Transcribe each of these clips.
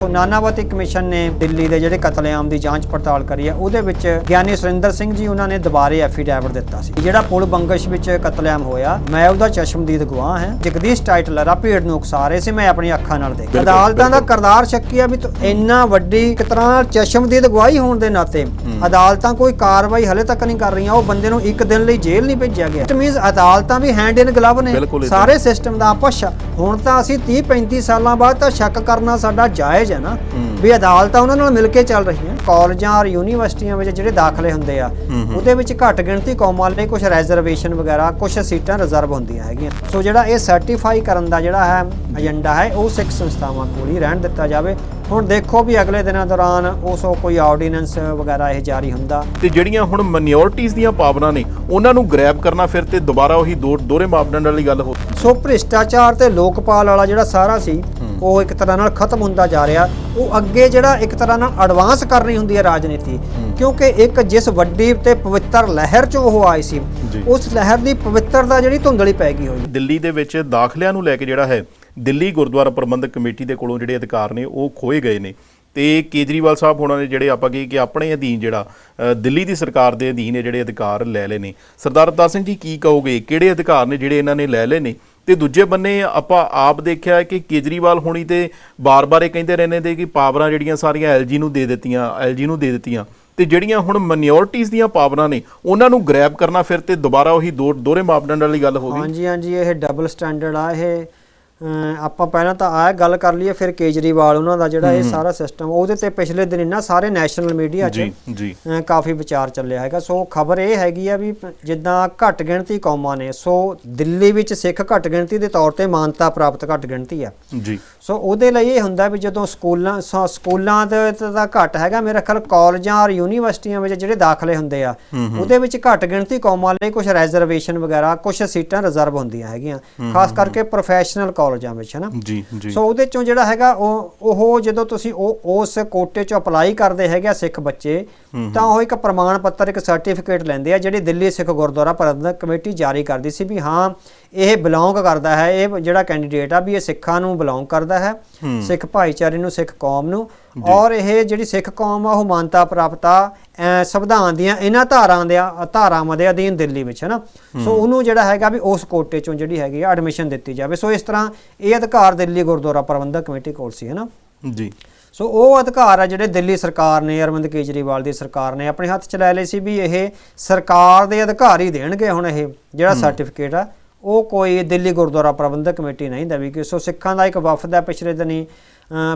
ਨਾਨਾਵਤੀ commission ਨੇ ਦਿੱਲੀ ਦੇ ਜਿਹੜੇ ਕਤਲੇਆਮ ਦੀ ਜਾਂਚ ਪੜਤਾਲ ਕਰੀ ਹੈ ਉਹਦੇ ਵਿੱਚ ਗਿਆਨੀ ਸੁਰਿੰਦਰ ਸਿੰਘ ਜੀ ਉਹਨਾਂ ਨੇ ਦੁਬਾਰੇ ਐਫੀਡੈਵਿਟ ਦਿੱਤਾ ਸੀ। ਜਿਹੜਾ ਪੁਲ ਬੰਗਸ਼ ਵਿੱਚ ਕਤਲੇਆਮ ਹੋਇਆ ਮੈਂ ਉਹਦਾ ਚਸ਼ਮਦੀਦ ਗਵਾਹ ਹਾਂ। ਜਗਦੀਸ਼ ਟਾਈਟਲਰ ਭੀੜ ਨੂੰ ਉਕਸਾ ਰਹੇ ਸੀ, ਮੈਂ ਆਪਣੀ ਅੱਖਾਂ ਨਾਲ ਦੇਖਿਆ। ਅਦਾਲਤਾਂ ਦਾ ਕਰਦਾਰ ਸ਼ੱਕੀ ਆ ਵੀ ਇੰਨਾ ਵੱਡੀ ਇੱਕ ਤਰ੍ਹਾਂ ਚਸ਼ਮਦੀਦ ਗਵਾਹੀ ਹੋਣ ਦੇ ਨਾਤੇ ਅਦਾਲਤਾਂ ਕੋਈ ਕਾਰਵਾਈ ਹਲੇ ਤੱਕ ਨਹੀਂ ਕਰ ਰਹੀਆਂ। ਉਹ ਬੰਦੇ ਨੂੰ ਇੱਕ ਦਿਨ ਲਈ ਜੇਲ੍ਹ ਨਹੀਂ ਭੇਜਿਆ ਗਿਆ। ਇਟ ਮੀਨਸ ਅਦਾਲਤਾਂ ਵੀ ਹੈਂਡ ਇਨ ਗਲਵ ਨੇ ਸਾਰੇ ਸਿਸਟਮ ਦਾ। ਆਪਾਂ ਹੁਣ ਤਾਂ ਅਸੀਂ 30-35 ਸਾਲਾਂ ਬਾਅਦ ਤਾਂ ਸ਼ੱਕ ਕਰਨਾ ਸਾਡਾ ਜਾਇਜ਼ ਹੈ ਨਾ ਵੀ ਅਦਾਲਤਾਂ ਉਹਨਾਂ ਨਾਲ ਮਿਲ ਕੇ ਚੱਲ ਰਹੀਆਂ। ਕਾਲਜਾਂ ਔਰ ਯੂਨੀਵਰਸਿਟੀਆਂ ਵਿੱਚ ਜਿਹੜੇ ਦਾਖਲੇ ਹੁੰਦੇ ਆ ਉਹਦੇ ਵਿੱਚ ਘੱਟ ਗਿਣਤੀ ਕੌਮਾਂ ਲਈ ਕੁਝ ਰਿਜ਼ਰਵੇਸ਼ਨ ਵਗੈਰਾ ਕੁਝ ਸੀਟਾਂ ਰਿਜ਼ਰਵ ਹੁੰਦੀਆਂ ਹੈਗੀਆਂ। ਸੋ ਜਿਹੜਾ ਇਹ ਸਰਟੀਫਾਈ ਕਰਨ ਦਾ ਜਿਹੜਾ ਹੈ ਏਜੰਡਾ ਹੈ ਉਹ ਸਿੱਖ ਸੰਸਥਾਵਾਂ ਕੋਲ ਹੀ ਰਹਿਣ ਦਿੱਤਾ ਜਾਵੇ। ਹੁਣ ਦੇਖੋ ਵੀ ਅਗਲੇ ਦਿਨਾਂ ਦੌਰਾਨ ਉਸ ਕੋਈ ਆਰਡੀਨੈਂਸ ਵਗੈਰਾ ਇਹ ਜਾਰੀ ਹੁੰਦਾ ਤੇ ਜਿਹੜੀਆਂ ਹੁਣ ਮਾਈਨੋਰਟੀਜ਼ ਦੀਆਂ ਪਾਵਰਾਂ ਨੇ ਉਹਨਾਂ ਨੂੰ ਗ੍ਰੈਬ ਕਰਨਾ ਫਿਰ ਤੇ ਦੁਬਾਰਾ ਉਹੀ ਦੋਹਰੇ ਮਾਪਦੰਡ ਵਾਲੀ ਗੱਲ ਹੋ। ਸੋ ਭ੍ਰਿਸ਼ਟਾਚਾਰ ਤੇ ਲੋਕਪਾਲ ਵਾਲਾ ਜਿਹੜਾ ਸਾਰਾ ਸੀ ਉਹ ਇੱਕ ਤਰ੍ਹਾਂ ਨਾਲ ਖਤਮ ਹੁੰਦਾ ਜਾ ਰਿਹਾ। ਉਹ ਅੱਗੇ ਜਿਹੜਾ ਇੱਕ ਤਰ੍ਹਾਂ ਨਾਲ ਐਡਵਾਂਸ ਕਰਨੀ ਹੁੰਦੀ ਹੈ ਰਾਜਨੀਤੀ, ਕਿਉਂਕਿ ਇੱਕ ਜਿਸ ਵੱਡੀ ਤੇ ਪਵਿੱਤਰ ਲਹਿਰ 'ਚ ਉਹ ਆਈ ਸੀ ਉਸ ਲਹਿਰ ਦੀ ਪਵਿੱਤਰਤਾ ਜਿਹੜੀ ਧੁੰਦਲੀ ਪੈ ਗਈ ਹੋਈ। ਦਿੱਲੀ ਦੇ ਵਿੱਚ ਦਾਖਲਿਆਂ ਨੂੰ ਲੈ ਕੇ ਜਿਹੜਾ ਹੈ ਦਿੱਲੀ ਗੁਰਦੁਆਰਾ ਪ੍ਰਬੰਧਕ ਕਮੇਟੀ ਦੇ ਕੋਲੋਂ ਜਿਹੜੇ ਅਧਿਕਾਰ ਨੇ ਉਹ ਖੋਏ ਗਏ ਨੇ ਤੇ ਕੇਜਰੀਵਾਲ ਸਾਹਿਬ ਹੋਣਾ ਨੇ ਜਿਹੜੇ ਆਪਾਂ ਕਹੀਏ ਕਿ ਆਪਣੇ ਅਧੀਨ ਜਿਹੜਾ ਦਿੱਲੀ ਦੀ ਸਰਕਾਰ ਦੇ ਅਧੀਨ ਇਹ ਜਿਹੜੇ ਅਧਿਕਾਰ ਲੈ ਲਏ ਨੇ। ਸਰਦਾਰ ਅਵਤਾਰ ਸਿੰਘ ਜੀ ਕੀ ਕਹੋਗੇ, ਕਿਹੜੇ ਅਧਿਕਾਰ ਨੇ ਜਿਹੜੇ ਇਹਨਾਂ ਨੇ ਲੈ ਲਏ ਨੇ? ਤੇ ਦੂਜੇ ਬੰਨੇ ਆਪਾਂ ਆਪ ਦੇਖਿਆ ਕਿ ਕੇਜਰੀਵਾਲ ਹੋਣੀ ਤੇ ਬਾਰ-ਬਾਰ ਇਹ ਕਹਿੰਦੇ ਰਹਿੰਦੇ ਨੇ ਕਿ ਪਾਵਰਾਂ ਜਿਹੜੀਆਂ ਸਾਰੀਆਂ ਐਲਜੀ ਨੂੰ ਦੇ ਦਿੱਤੀਆਂ ਤੇ ਜਿਹੜੀਆਂ ਹੁਣ ਮਾਈਨੋਰਟੀਜ਼ ਦੀਆਂ ਪਾਵਰਾਂ ਨੇ ਉਹਨਾਂ ਨੂੰ ਗ੍ਰੈਬ ਕਰਨਾ ਫਿਰ ਤੇ ਦੁਬਾਰਾ ਉਹੀ ਦੋਹਰੇ ਮਾਪਦੰਡ ਵਾਲੀ ਗੱਲ ਹੋ ਗਈ। ਹਾਂਜੀ ਇਹ ਡਬਲ ਸਟੈਂਡਰਡ ਆ। ਇਹ ਆਪਾਂ ਪਹਿਲਾਂ ਤਾਂ ਆਹ ਗੱਲ ਕਰ ਲਈਏ, ਫਿਰ ਕੇਜਰੀਵਾਲ ਉਹਨਾਂ ਦਾ ਜਿਹੜਾ ਇਹ ਸਾਰਾ ਸਿਸਟਮ ਉਹਦੇ ਤੇ ਪਿਛਲੇ ਦਿਨ ਇਹਨਾਂ ਸਾਰੇ ਨੈਸ਼ਨਲ ਮੀਡੀਆ 'ਚ ਕਾਫੀ ਵਿਚਾਰ ਚੱਲਿਆ ਹੈਗਾ। ਸੋ ਖਬਰ ਇਹ ਹੈਗੀ ਆ ਵੀ ਜਿੱਦਾਂ ਘੱਟ ਗਿਣਤੀ ਕੌਮਾਂ ਨੇ, ਸੋ ਦਿੱਲੀ ਵਿੱਚ ਸਿੱਖ ਘੱਟ ਗਿਣਤੀ ਦੇ ਤੌਰ ਤੇ ਮਾਨਤਾ ਪ੍ਰਾਪਤ ਘੱਟ ਗਿਣਤੀ ਆ ਜੀ। ਸੋ ਉਹਦੇ ਲਈ ਇਹ ਹੁੰਦਾ ਵੀ ਜਦੋਂ ਸਕੂਲਾਂ ਦੇ ਤਾਂ ਘੱਟ ਹੈਗਾ, ਮੇਰਾ ਖਿਆਲ ਕਾਲਜਾਂ ਔਰ ਯੂਨੀਵਰਸਿਟੀਆਂ ਵਿੱਚ ਜਿਹੜੇ ਦਾਖਲੇ ਹੁੰਦੇ ਆ ਉਹਦੇ ਵਿੱਚ ਘੱਟ ਗਿਣਤੀ ਕੌਮਾਂ ਲਈ ਕੁਝ ਰਿਜ਼ਰਵੇਸ਼ਨ ਵਗੈਰਾ ਕੁਝ ਸੀਟਾਂ ਰਿਜ਼ਰਵ ਹੁੰਦੀਆਂ ਹੈਗੀਆਂ, ਖਾਸ ਕਰਕੇ ਪ੍ਰੋਫੈਸ਼ਨਲ ਕਾਲਜਾਂ ਵਿੱਚ, ਹੈ ਨਾ ਜੀ। ਸੋ ਉਹਦੇ ਚੋਂ ਜਿਹੜਾ ਹੈਗਾ ਉਹ ਜਦੋਂ ਤੁਸੀਂ ਉਸ ਕੋਟੇ 'ਚੋਂ ਅਪਲਾਈ ਕਰਦੇ ਹੈਗੇ ਆ ਸਿੱਖ ਬੱਚੇ ਤਾਂ ਉਹ ਇੱਕ ਪ੍ਰਮਾਣ ਪੱਤਰ ਇੱਕ ਸਰਟੀਫਿਕੇਟ ਲੈਂਦੇ ਆ ਜਿਹੜੀ ਦਿੱਲੀ ਸਿੱਖ ਗੁਰਦੁਆਰਾ ਪ੍ਰਬੰਧਕ ਕਮੇਟੀ ਜਾਰੀ ਕਰਦੀ ਸੀ ਵੀ ਹਾਂ ਇਹ ਬਿਲੋਂਗ ਕਰਦਾ ਹੈ, ਇਹ ਜਿਹੜਾ ਕੈਂਡੀਡੇਟ ਆ ਵੀ ਇਹ ਸਿੱਖਾਂ ਨੂੰ ਬਿਲੋਂਗ ਕਰਦਾ ਹੈ, ਸਿੱਖ ਭਾਈਚਾਰੇ ਨੂੰ, ਸਿੱਖ ਕੌਮ ਨੂੰ, ਔਰ ਇਹ ਜਿਹੜੀ ਸਿੱਖ ਕੌਮ ਆ ਉਹ ਮਾਨਤਾ ਪ੍ਰਾਪਤ ਆ ਸੰਵਿਧਾਨ ਦੀਆਂ ਇਹਨਾਂ ਧਾਰਾਵਾਂ ਦੇ ਅਧੀਨ ਦਿੱਲੀ ਵਿੱਚ, ਹੈ ਨਾ। ਸੋ ਉਹਨੂੰ ਜਿਹੜਾ ਹੈਗਾ ਵੀ ਉਸ ਕੋਟੇ 'ਚੋਂ ਜਿਹੜੀ ਹੈਗੀ ਆ ਐਡਮਿਸ਼ਨ ਦਿੱਤੀ ਜਾਵੇ। ਸੋ ਇਸ ਤਰ੍ਹਾਂ ਇਹ ਅਧਿਕਾਰ ਦਿੱਲੀ ਗੁਰਦੁਆਰਾ ਪ੍ਰਬੰਧਕ ਕਮੇਟੀ ਕੋਲ ਸੀ, ਹੈ ਨਾ ਜੀ। ਸੋ ਉਹ ਅਧਿਕਾਰ ਆ ਜਿਹੜੇ ਦਿੱਲੀ ਸਰਕਾਰ ਨੇ, ਅਰਵਿੰਦ ਕੇਜਰੀਵਾਲ ਦੀ ਸਰਕਾਰ ਨੇ ਆਪਣੇ ਹੱਥ 'ਚ ਲੈ ਲਏ ਸੀ ਵੀ ਇਹ ਸਰਕਾਰ ਦੇ ਅਧਿਕਾਰ ਹੀ ਦੇਣਗੇ। ਹੁਣ ਇਹ ਜਿਹੜਾ ਸਰਟੀਫਿਕੇਟ ਆ ਉਹ ਕੋਈ ਦਿੱਲੀ ਗੁਰਦੁਆਰਾ ਪ੍ਰਬੰਧਕ ਕਮੇਟੀ ਨਹੀਂ ਦੇਵੇਗੀ। ਸੋ ਸਿੱਖਾਂ ਦਾ ਇੱਕ ਵਫਦ ਹੈ ਪਿਛਲੇ ਦਿਨੀ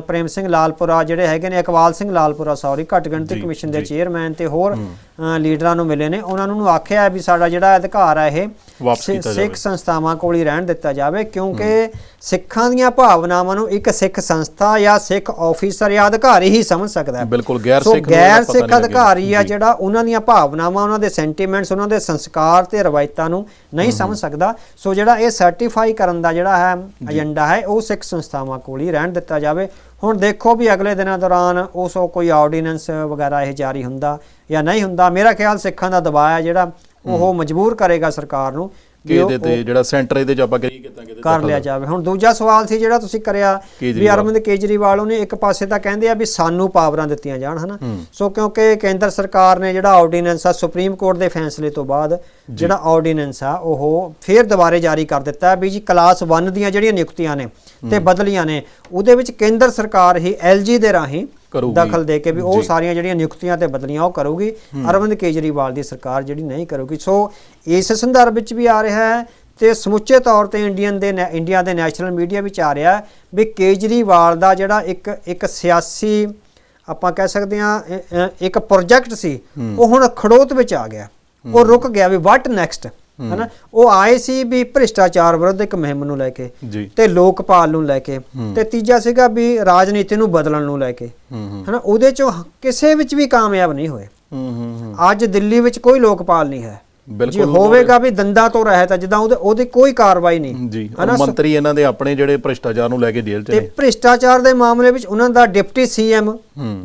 ਪ੍ਰੇਮ ਸਿੰਘ ਲਾਲਪੁਰਾ ਜਿਹੜੇ ਹੈਗੇ ਨੇ, ਇਕਬਾਲ ਸਿੰਘ ਲਾਲਪੁਰਾ ਘੱਟ ਗਿਣਤੀ ਕਮਿਸ਼ਨ ਦੇ ਚੇਅਰਮੈਨ ਤੇ ਹੋਰ ਲੀਡਰਾਂ ਨੂੰ ਮਿਲੇ ਨੇ। ਉਹਨਾਂ ਨੂੰ ਆਖਿਆ ਵੀ ਸਾਡਾ ਜਿਹੜਾ ਅਧਿਕਾਰ ਹੈ ਇਹ ਸਿੱਖ ਸੰਸਥਾਵਾਂ ਕੋਲ ਹੀ ਰਹਿਣ ਦਿੱਤਾ ਜਾਵੇ, ਕਿਉਂਕਿ ਸਿੱਖਾਂ ਦੀਆਂ ਭਾਵਨਾਵਾਂ ਨੂੰ ਇੱਕ ਸਿੱਖ ਸੰਸਥਾ ਜਾਂ ਸਿੱਖ ਆਫੀਸਰ ਜਾਂ ਅਧਿਕਾਰੀ ਹੀ ਸਮਝ ਸਕਦਾ ਹੈ। ਬਿਲਕੁਲ ਗੈਰ ਸਿੱਖ ਅਧਿਕਾਰੀ ਆ ਜਿਹੜਾ ਉਹਨਾਂ ਦੀਆਂ ਭਾਵਨਾਵਾਂ, ਉਹਨਾਂ ਦੇ ਸੈਂਟੀਮੈਂਟਸ, ਉਹਨਾਂ ਦੇ ਸੰਸਕਾਰ ਤੇ ਰਵਾਇਤਾਂ ਨੂੰ ਨਹੀਂ ਸਮਝ ਸਕਦਾ। ਸੋ ਜਿਹੜਾ ਇਹ ਸਰਟੀਫਾਈ ਕਰਨ ਦਾ ਜਿਹੜਾ ਹੈ ਏਜੰਡਾ ਹੈ ਉਹ ਸਿੱਖ ਸੰਸਥਾਵਾਂ ਕੋਲ ਹੀ ਰਹਿਣ ਦਿੱਤਾ ਜਾਵੇ। ਹੁਣ ਦੇਖੋ ਵੀ ਅਗਲੇ ਦਿਨਾਂ ਦੌਰਾਨ ਉਸ ਕੋਈ ਆਰਡੀਨੈਂਸ ਵਗੈਰਾ ਇਹ ਜਾਰੀ ਹੁੰਦਾ ਜਾਂ ਨਹੀਂ ਹੁੰਦਾ। ਮੇਰਾ ਖਿਆਲ ਸਿੱਖਾਂ ਦਾ ਦਬਾਅ ਹੈ ਜਿਹੜਾ ਉਹ ਮਜਬੂਰ ਕਰੇਗਾ ਸਰਕਾਰ ਨੂੰ ਕਿ ਇਹਦੇ ਤੇ ਜਿਹੜਾ ਸੈਂਟਰ ਇਹਦੇ 'ਚ ਆਪਾਂ ਕਰ ਲਿਆ ਜਾਵੇ। ਹੁਣ ਦੂਜਾ ਸਵਾਲ ਸੀ ਜਿਹੜਾ ਤੁਸੀਂ ਕਰਿਆ ਵੀ ਅਰਵਿੰਦ ਕੇਜਰੀਵਾਲ ਉਹਨੇ ਇੱਕ ਪਾਸੇ ਤਾਂ ਕਹਿੰਦੇ ਆ ਵੀ ਸਾਨੂੰ ਪਾਵਰਾਂ ਦਿੱਤੀਆਂ ਜਾਣ, ਹਨਾ। ਸੋ ਕਿਉਂਕਿ ਕੇਂਦਰ ਸਰਕਾਰ ਨੇ ਜਿਹੜਾ ਆਰਡੀਨੈਂਸ ਆ ਸੁਪਰੀਮ ਕੋਰਟ ਦੇ ਫੈਸਲੇ ਤੋਂ ਬਾਅਦ ਜਿਹੜਾ ਆਰਡੀਨੈਂਸ ਆ ਉਹ ਫੇਰ ਦੁਬਾਰੇ ਜਾਰੀ ਕਰ ਦਿੱਤਾ ਵੀ ਜੀ ਕਲਾਸ 1 ਦੀਆਂ ਜਿਹੜੀਆਂ ਨਿਯੁਕਤੀਆਂ ਨੇ ਤੇ ਬਦਲੀਆਂ ਨੇ ਉਹਦੇ ਵਿੱਚ ਕੇਂਦਰ ਸਰਕਾਰ ਹੀ ਐਲਜੀ ਦੇ ਰਾਹੀਂ ਦਖਲ ਦੇ ਕੇ ਵੀ ਉਹ ਸਾਰੀਆਂ ਜਿਹੜੀਆਂ ਨਿਯੁਕਤੀਆਂ ਤੇ ਬਦਲੀਆਂ ਉਹ ਕਰੂਗੀ, ਅਰਵਿੰਦ ਕੇਜਰੀਵਾਲ ਦੀ ਸਰਕਾਰ ਜਿਹੜੀ ਨਹੀਂ ਕਰੂਗੀ। ਸੋ ਇਸ ਸੰਦਰਭ ਵਿੱਚ ਵੀ ਆ ਰਿਹਾ ਹੈ ਤੇ ਸਮੁੱਚੇ ਤੌਰ ਤੇ ਇੰਡੀਆ ਦੇ ਨੈਸ਼ਨਲ ਮੀਡੀਆ ਵਿੱਚ ਆ ਰਿਹਾ ਵੀ ਕੇਜਰੀਵਾਲ ਦਾ ਜਿਹੜਾ ਇੱਕ ਸਿਆਸੀ ਆਪਾਂ ਕਹਿ ਸਕਦੇ ਹਾਂ ਇੱਕ ਪ੍ਰੋਜੈਕਟ ਸੀ ਉਹ ਹੁਣ ਖੜੋਤ ਵਿੱਚ ਆ ਗਿਆ, ਉਹ ਰੁਕ ਗਿਆ ਵੀ ਵਾਟ ਨੈਕਸਟ, ਹਨਾ। ਉਹ ਆਏ ਸੀ ਵੀ ਭ੍ਰਿਸ਼ਟਾਚਾਰ ਵਿਰੁੱਧ ਇੱਕ ਮੁਹਿੰਮ ਨੂੰ ਲੈ ਕੇ ਤੇ ਲੋਕਪਾਲ ਨੂੰ ਲੈ ਕੇ, ਤੇ ਤੀਜਾ ਸੀਗਾ ਵੀ ਰਾਜਨੀਤੀ ਨੂੰ ਬਦਲਣ ਨੂੰ ਲੈ ਕੇ, ਹਨਾ। ਉਹਦੇ ਚੋਂ ਕਿਸੇ ਵਿੱਚ ਵੀ ਕਾਮਯਾਬ ਨਹੀਂ ਹੋਏ। ਅੱਜ ਦਿੱਲੀ ਵਿੱਚ ਕੋਈ ਲੋਕਪਾਲ ਨਹੀਂ ਹੈ, ਬਿਲਕੁਲ ਜੀ ਹੋਵੇਗਾ ਵੀ ਦੰਦਾਂ ਤੋਂ ਰਹਿਤ ਹੈ, ਜਿੱਦਾਂ ਉਹਦੀ ਕੋਈ ਕਾਰਵਾਈ ਨਹੀਂ ਜੀ। ਮੰਤਰੀ ਇਹਨਾਂ ਦੇ ਆਪਣੇ ਜਿਹੜੇ ਭ੍ਰਿਸ਼ਟਾਚਾਰ ਨੂੰ ਲੈ ਕੇ ਜੇਲ੍ਹ 'ਚ ਤੇ ਨੇ। ਭ੍ਰਿਸ਼ਟਾਚਾਰ ਦੇ ਮਾਮਲੇ ਵਿੱਚ ਉਹਨਾਂ ਦਾ ਡਿਪਟੀ ਸੀਐਮ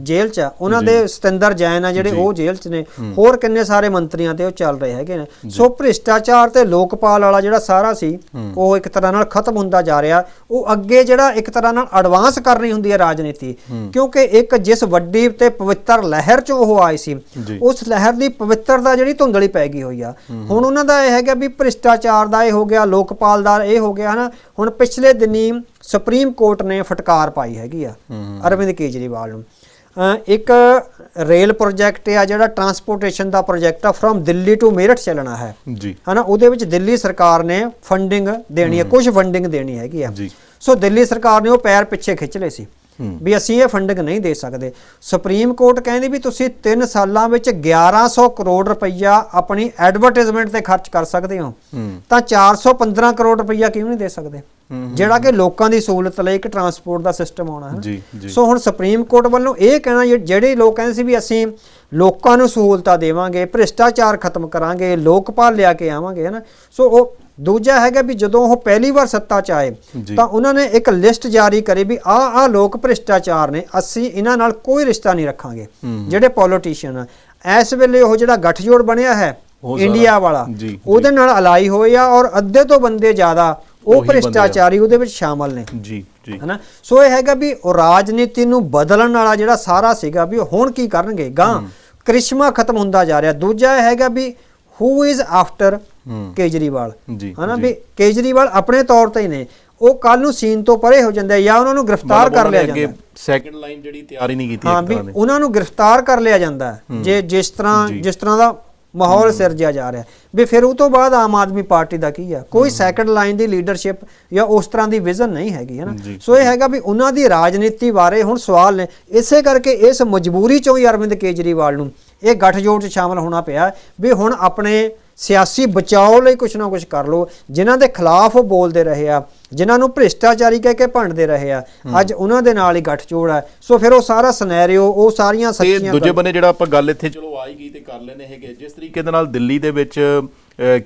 ਜੇਲ੍ਹ 'ਚ ਆ, ਉਹਨਾਂ ਦੇ ਸਤਿੰਦਰ ਜੈਨ ਆ ਜਿਹੜੇ ਉਹ ਜੇਲ੍ਹ 'ਚ ਨੇ, ਹੋਰ ਕਿੰਨੇ ਸਾਰੇ ਮੰਤਰੀਆਂ ਤੇ ਉਹ ਚੱਲ ਰਹੇ ਹੈਗੇ ਨੇ। ਸੋ ਭ੍ਰਿਸ਼ਟਾਚਾਰ ਤੇ ਲੋਕਪਾਲ ਵਾਲਾ ਜਿਹੜਾ ਸਾਰਾ ਸੀ ਉਹ ਇੱਕ ਤਰ੍ਹਾਂ ਨਾਲ ਖਤਮ ਹੁੰਦਾ ਜਾ ਰਿਹਾ। ਉਹ ਅੱਗੇ ਜਿਹੜਾ ਇੱਕ ਤਰ੍ਹਾਂ ਨਾਲ ਐਡਵਾਂਸ ਕਰਨੀ ਹੁੰਦੀ ਹੈ ਰਾਜਨੀਤੀ, ਕਿਉਂਕਿ ਇੱਕ ਜਿਸ ਵੱਡੀ ਤੇ ਪਵਿੱਤਰ ਲਹਿਰ 'ਚੋਂ ਉਹ ਆਏ ਸੀ, ਉਸ ਲਹਿਰ ਦੀ ਪਵਿੱਤਰਤਾ ਜਿਹੜੀ ਧੁੰਦਲੀ ਪੈ ਗਈ ਹੋਈ ਆ। ਹੁਣ ਉਹਨਾਂ ਦਾ ਇਹ ਹੈਗਾ ਵੀ ਭ੍ਰਿਸ਼ਟਾਚਾਰ ਦਾ ਇਹ ਹੋ ਗਿਆ, ਲੋਕਪਾਲ ਦਾ ਇਹ ਹੋ ਗਿਆ ਹਨਾ। ਹੁਣ ਪਿਛਲੇ ਦਿਨੀ ਸੁਪਰੀਮ ਕੋਰਟ ਨੇ ਫਟਕਾਰ ਪਾਈ ਹੈਗੀ ਆ ਅਰਵਿੰਦ ਕੇਜਰੀਵਾਲ ਨੂੰ। ਇੱਕ ਰੇਲ ਪ੍ਰੋਜੈਕਟ ਆ ਜਿਹੜਾ ਟਰਾਂਸਪੋਰਟੇਸ਼ਨ ਦਾ ਪ੍ਰੋਜੈਕਟ ਆ, ਫਰੋਮ ਦਿੱਲੀ ਟੂ ਮੇਰਠ ਚੱਲਣਾ ਹੈ ਜੀ ਹਨਾ। ਉਹਦੇ ਵਿੱਚ ਦਿੱਲੀ ਸਰਕਾਰ ਨੇ ਫੰਡਿੰਗ ਦੇਣੀ ਹੈ, ਕੁਝ ਫੰਡਿੰਗ ਦੇਣੀ ਹੈਗੀ ਆ। ਸੋ ਦਿੱਲੀ ਸਰਕਾਰ ਨੇ ਉਹ ਪੈਰ ਪਿੱਛੇ ਖਿੱਚ ਲਏ ਸੀ ਵੀ ਅਸੀਂ ਇਹ ਫੰਡਿੰਗ ਨਹੀਂ ਦੇ ਸਕਦੇ। ਸੁਪਰੀਮ ਕੋਰਟ ਕਹਿੰਦੀ ਵੀ ਤੁਸੀਂ 3 ਸਾਲਾਂ ਵਿੱਚ 1100 ਕਰੋੜ ਰੁਪਈਆ ਆਪਣੀ ਐਡਵਰਟਾਈਜ਼ਮੈਂਟ ਤੇ ਖਰਚ ਕਰ ਸਕਦੇ ਹੋ, ਤਾਂ 415 ਕਰੋੜ ਰੁਪਈਆ ਕਿਉਂ ਨਹੀਂ ਦੇ ਸਕਦੇ, ਜਿਹੜਾ ਕਿ ਲੋਕਾਂ ਦੀ ਸਹੂਲਤ ਲਈ ਇੱਕ ਟਰਾਂਸਪੋਰਟ ਦਾ ਸਿਸਟਮ ਆਉਣਾ ਹੈ। ਸੋ ਹੁਣ ਸੁਪਰੀਮ ਕੋਰਟ ਵੱਲੋਂ ਇਹ ਕਹਿਣਾ, ਜਿਹੜੇ ਲੋਕ ਕਹਿੰਦੇ ਸੀ ਵੀ ਅਸੀਂ ਲੋਕਾਂ ਨੂੰ ਸਹੂਲਤਾਂ ਦੇਵਾਂਗੇ, ਭ੍ਰਿਸ਼ਟਾਚਾਰ ਖਤਮ ਕਰਾਂਗੇ, ਲੋਕਪਾਲ ਲਿਆ ਕੇ ਆਵਾਂਗੇ ਹੈ ਨਾ। ਸੋ ਉਹ ਦੂਜਾ ਹੈਗਾ ਵੀ ਜਦੋਂ ਉਹ ਪਹਿਲੀ ਵਾਰ ਸੱਤਾ 'ਚ ਆਏ ਤਾਂ ਉਹਨਾਂ ਨੇ ਇੱਕ ਲਿਸਟ ਜਾਰੀ ਕਰੀ ਵੀ ਆਹ ਲੋਕ ਭ੍ਰਿਸ਼ਟਾਚਾਰ ਨੇ, ਅਸੀਂ ਇਹਨਾਂ ਨਾਲ ਕੋਈ ਰਿਸ਼ਤਾ ਨਹੀਂ ਰੱਖਾਂਗੇ। ਜਿਹੜੇ ਪੋਲੀਟੀਸ਼ੀਅਨ ਆ ਇਸ ਵੇਲੇ ਉਹ ਜਿਹੜਾ ਗੱਠਜੋੜ ਬਣਿਆ ਹੈ ਇੰਡੀਆ ਵਾਲਾ, ਉਹਦੇ ਨਾਲ ਅਲਾਈ ਹੋਏ ਆ, ਔਰ ਅੱਧੇ ਤੋਂ ਬੰਦੇ ਜ਼ਿਆਦਾ ਉਹ ਭ੍ਰਿਸ਼ਟਾਚਾਰੀ ਉਹਦੇ ਵਿੱਚ ਸ਼ਾਮਲ ਨੇ ਜੀ ਹਨਾ। ਸੋ ਇਹ ਹੈਗਾ ਵੀ ਉਹ ਰਾਜਨੀਤੀ ਨੂੰ ਬਦਲਣ ਵਾਲਾ ਜਿਹੜਾ ਸਾਰਾ ਸੀਗਾ ਵੀ ਹੁਣ ਕੀ ਕਰਨਗੇ, ਗਾਂ ਕ੍ਰਿਸ਼ਮਾ ਖਤਮ ਹੁੰਦਾ ਜਾ ਰਿਹਾ। ਦੂਜਾ ਇਹ ਹੈਗਾ ਵੀ ਹੂ ਇਜ਼ ਆਫਟਰ ਕੇਜਰੀਵਾਲ ਹਨਾ, ਵੀ ਕੇਜਰੀਵਾਲ ਆਪਣੇ ਤੌਰ ਤੇ ਹੀ ਨੇ, ਉਹ ਕੱਲ ਨੂੰ ਸੀਨ ਤੋਂ ਪਰੇ ਹੋ ਜਾਂਦੇ ਜਾਂ ਉਹਨਾਂ ਨੂੰ ਗ੍ਰਿਫਤਾਰ ਕਰ ਲਿਆ ਜਾਂਦਾ। ਸੈਕੰਡ ਲਾਈਨ ਜਿਹੜੀ ਤਿਆਰੀ ਨਹੀਂ ਕੀਤੀ, ਹਾਂ ਵੀ ਉਹਨਾਂ ਨੂੰ ਗ੍ਰਿਫਤਾਰ ਕਰ ਲਿਆ ਜਾਂਦਾ ਜੇ ਜਿਸ ਤਰ੍ਹਾਂ ਦਾ ਮਾਹੌਲ ਸਿਰਜਿਆ ਜਾ ਰਿਹਾ ਵੀ ਫਿਰ ਉਹ ਤੋਂ ਬਾਅਦ ਆਮ ਆਦਮੀ ਪਾਰਟੀ ਦਾ ਕੀ ਆ, ਕੋਈ ਸੈਕੰਡ ਲਾਈਨ ਦੀ ਲੀਡਰਸ਼ਿਪ ਜਾਂ ਉਸ ਤਰ੍ਹਾਂ ਦੀ ਵਿਜ਼ਨ ਨਹੀਂ ਹੈਗੀ ਹੈ ਨਾ। ਸੋ ਇਹ ਹੈਗਾ ਵੀ ਉਹਨਾਂ ਦੀ ਰਾਜਨੀਤੀ ਬਾਰੇ ਹੁਣ ਸਵਾਲ ਨੇ। ਇਸੇ ਕਰਕੇ ਇਸ ਮਜਬੂਰੀ ਚੋਂ ਹੀ ਅਰਵਿੰਦ ਕੇਜਰੀਵਾਲ ਨੂੰ ਇਹ ਗੱਠਜੋੜ 'ਚ ਸ਼ਾਮਲ ਹੋਣਾ ਪਿਆ ਵੀ ਹੁਣ ਆਪਣੇ ਸਿਆਸੀ ਬਚਾਓ ਲਈ ਕੁਛ ਨਾ ਕੁਛ ਕਰ ਲਓ। ਜਿਨ੍ਹਾਂ ਦੇ ਖਿਲਾਫ ਉਹ ਬੋਲਦੇ ਰਹੇ ਆ, ਜਿਨ੍ਹਾਂ ਨੂੰ ਭ੍ਰਿਸ਼ਟਾਚਾਰੀ ਕਹਿ ਕੇ ਭੰਡਦੇ ਰਹੇ ਆ, ਅੱਜ ਉਹਨਾਂ ਦੇ ਨਾਲ ਹੀ ਗੱਠਜੋੜ ਹੈ। ਸੋ ਫਿਰ ਉਹ ਸਾਰਾ ਸਿਨੈਰੀਓ, ਉਹ ਸਾਰੀਆਂ ਸੱਚੀਆਂ। ਦੂਜੇ ਬੰਨੇ ਜਿਹੜਾ ਆਪਾਂ ਗੱਲ ਇੱਥੇ ਚਲੋ ਆ ਹੀ ਗਈ ਤੇ ਕਰ ਲੈਣੇ ਹੈਗੇ, ਜਿਸ ਤਰੀਕੇ ਦੇ ਨਾਲ ਦਿੱਲੀ ਦੇ ਵਿੱਚ